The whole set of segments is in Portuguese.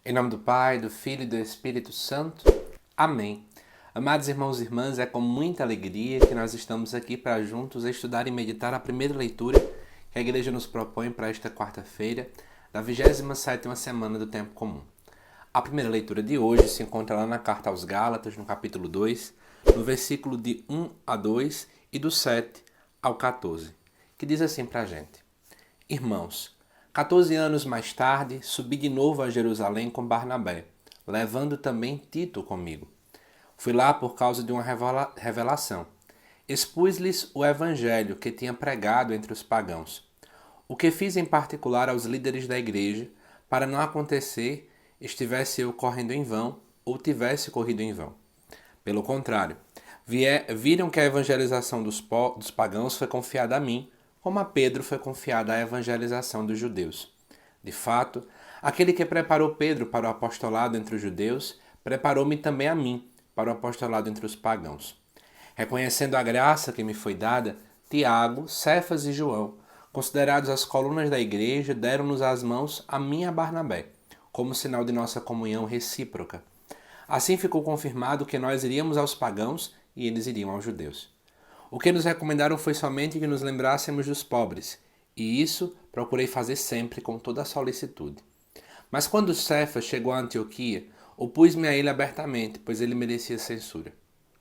Em nome do Pai, do Filho e do Espírito Santo. Amém. Amados irmãos e irmãs, é com muita alegria que nós estamos aqui para juntos estudar e meditar a primeira leitura que a Igreja nos propõe para esta quarta-feira da 27ª semana do Tempo Comum. A primeira leitura de hoje se encontra lá na Carta aos Gálatas, no capítulo 2, no versículo de 1 a 2 e do 7 ao 14, que diz assim para a gente: Irmãos, 14 anos mais tarde, subi de novo a Jerusalém com Barnabé, levando também Tito comigo. Fui lá por causa de uma revelação. Expus-lhes o evangelho que tinha pregado entre os pagãos. O que fiz em particular aos líderes da igreja, para não acontecer estivesse eu correndo em vão ou tivesse corrido em vão. Pelo contrário, viram que a evangelização dos pagãos foi confiada a mim, como a Pedro foi confiada a evangelização dos judeus. De fato, aquele que preparou Pedro para o apostolado entre os judeus, preparou-me também a mim para o apostolado entre os pagãos. Reconhecendo a graça que me foi dada, Tiago, Cefas e João, considerados as colunas da igreja, deram-nos as mãos a mim e a Barnabé, como sinal de nossa comunhão recíproca. Assim ficou confirmado que nós iríamos aos pagãos e eles iriam aos judeus. O que nos recomendaram foi somente que nos lembrássemos dos pobres, e isso procurei fazer sempre com toda a solicitude. Mas quando Cefas chegou a Antioquia, opus-me a ele abertamente, pois ele merecia censura.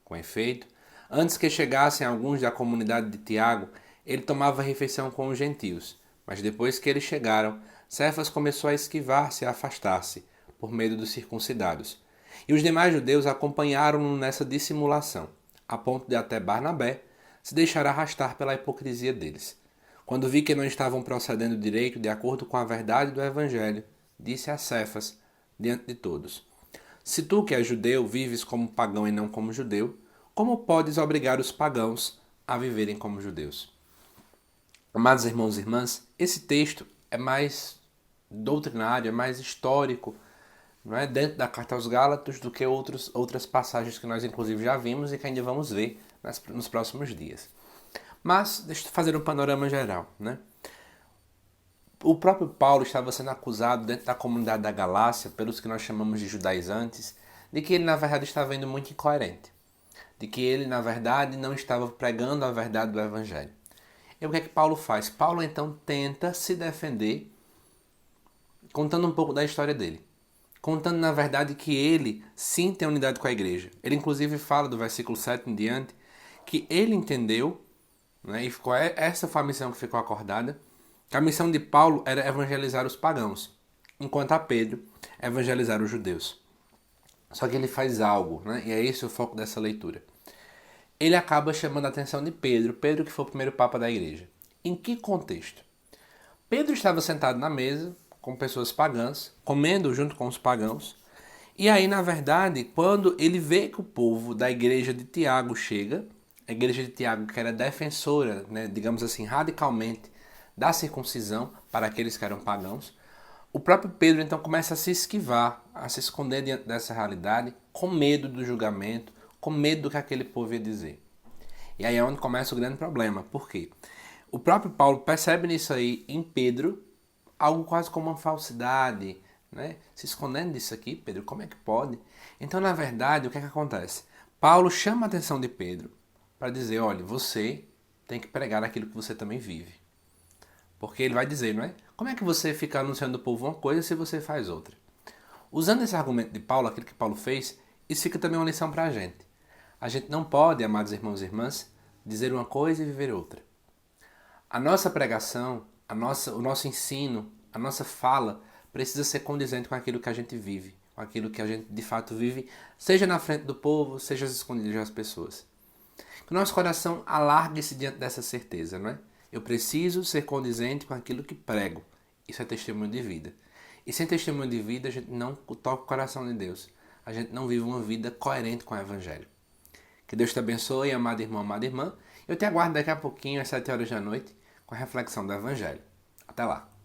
Com efeito, antes que chegassem alguns da comunidade de Tiago, ele tomava refeição com os gentios, mas depois que eles chegaram, Cefas começou a esquivar-se e a afastar-se, por medo dos circuncidados. E os demais judeus acompanharam-no nessa dissimulação, a ponto de até Barnabé se deixar arrastar pela hipocrisia deles. Quando vi que não estavam procedendo direito de acordo com a verdade do Evangelho, disse a Cefas, diante de todos: Se tu, que és judeu, vives como pagão e não como judeu, como podes obrigar os pagãos a viverem como judeus? Amados irmãos e irmãs, esse texto é mais doutrinário, é mais histórico, não é, dentro da Carta aos Gálatas do que outras passagens que nós inclusive já vimos e que ainda vamos ver nos próximos dias. Mas, deixa eu fazer um panorama geral, né? O próprio Paulo estava sendo acusado dentro da comunidade da Galácia, pelos que nós chamamos de judaizantes, de que ele na verdade estava indo muito incoerente, de que ele na verdade não estava pregando a verdade do Evangelho. E o que é que Paulo faz? Paulo então tenta se defender contando um pouco da história dele. Contando, na verdade, que ele sim tem unidade com a igreja. Ele, inclusive, fala do versículo 7 em diante, que ele entendeu, né, e essa foi a missão que ficou acordada, que a missão de Paulo era evangelizar os pagãos, enquanto a Pedro evangelizar os judeus. Só que ele faz algo, né, e é esse o foco dessa leitura. Ele acaba chamando a atenção de Pedro que foi o primeiro papa da igreja. Em que contexto? Pedro estava sentado na mesa com pessoas pagãs, comendo junto com os pagãos. E aí, na verdade, quando ele vê que o povo da igreja de Tiago chega, a igreja de Tiago que era defensora, né, digamos assim, radicalmente, da circuncisão para aqueles que eram pagãos, o próprio Pedro então começa a se esquivar, a se esconder diante dessa realidade, com medo do julgamento, com medo do que aquele povo ia dizer. E aí é onde começa o grande problema. Por quê? O próprio Paulo percebe nisso aí, em Pedro, algo quase como uma falsidade, né? Se escondendo disso aqui, Pedro, como é que pode? Então, na verdade, o que é que acontece? Paulo chama a atenção de Pedro para dizer, olha, você tem que pregar aquilo que você também vive. Porque ele vai dizer, não é? Como é que você fica anunciando ao povo uma coisa se você faz outra? Usando esse argumento de Paulo, aquilo que Paulo fez, isso fica também uma lição para a gente. A gente não pode, amados irmãos e irmãs, dizer uma coisa e viver outra. A nossa pregação, o nosso ensino, a nossa fala precisa ser condizente com aquilo que a gente vive, com aquilo que a gente de fato vive, seja na frente do povo, seja escondido das pessoas. Que o nosso coração alargue-se diante dessa certeza, não é? Eu preciso ser condizente com aquilo que prego. Isso é testemunho de vida. E sem testemunho de vida, a gente não toca o coração de Deus. A gente não vive uma vida coerente com o Evangelho. Que Deus te abençoe, amado irmão, amada irmã. Eu te aguardo daqui a pouquinho, às 7 horas da noite, com a reflexão do Evangelho. Até lá!